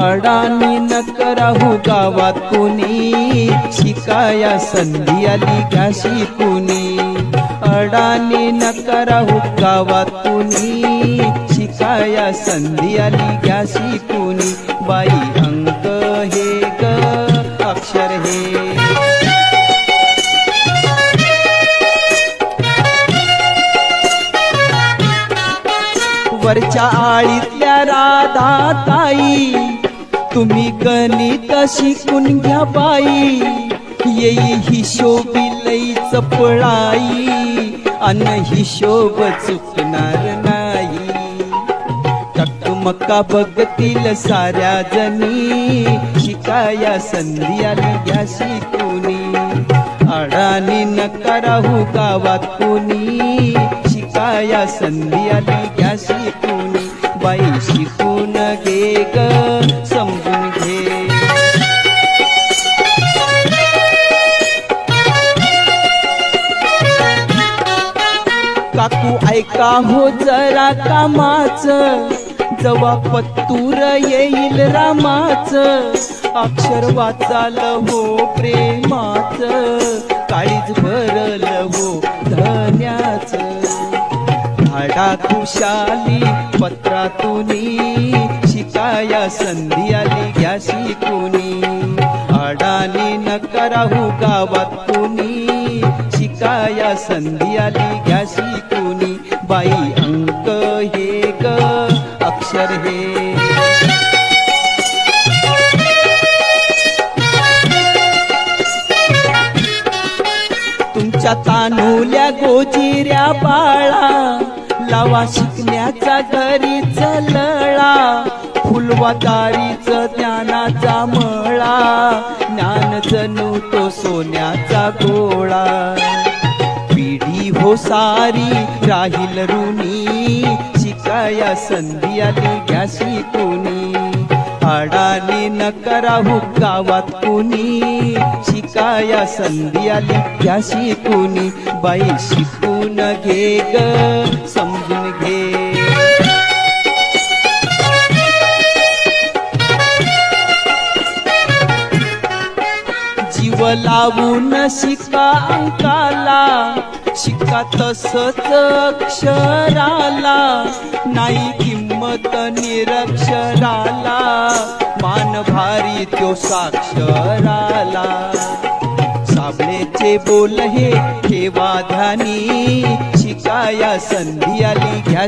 अडाणी नको राहू गावात कुणी, शिकाया संधी आली घ्या शिकुनी. अडाणी नको राहू गावात कुणी, शिकाया संधी आली घ्या शिकुनी. बाई अंक हे ग अक्षर हे, वरच्या आळीतल्या राधाताई, तुम्ही गणित शिकून घ्या बाई. येई हिशोबी लई चपळाई, अन हिशोब चुकणार नाही. टकमका बघतील साऱ्या जणी, शिकाया संधी आली घ्या शिकुनी. अडाणी नका राहू गावात कुणी, शिकाया संधी आली घ्या शिकुनी. बाई शिकून घे ग समजून घे. काकू ऐका हो जरा कामाचं, जवा पत्तूर येईल रामाचं. अक्षर वाचाल हो प्रेमाचं, काळीज भरल हो धन्याचं. झाडा खुशाली पत्रातुनी, शिकाया संधी आली घ्या शिकुनी. अडाणी नका राहू गावात कुणी, शिकाया संधी आली घ्या शिकुनी. बाई अंक हे ग अक्षर हे, तुमच्या तानुल्या गोजिऱ्या बाळा, लावा शिकण्याचा घरीच लळा. फुलवादारीच ज्ञानाचा मळा, ज्ञान जणू तो सोन्याचा गोळा. पिढी हो सारी राहील ऋणी, शिकाया संधी आली घ्या शिकुनी. अडाणी नका राहू गावात कुणी, शिकाया संधी आली घ्या शिकुनी. बाई शिकून घे ग समजून घे. जीव लावून शिका अंकाला, शिका तसच अक्षराला. नाही किंमत निरक्षराला, मान भारी त्यो साक्षराला. साबळेचे बोल हे ठेवा ध्यानी, शिकाया संधी आली घ्या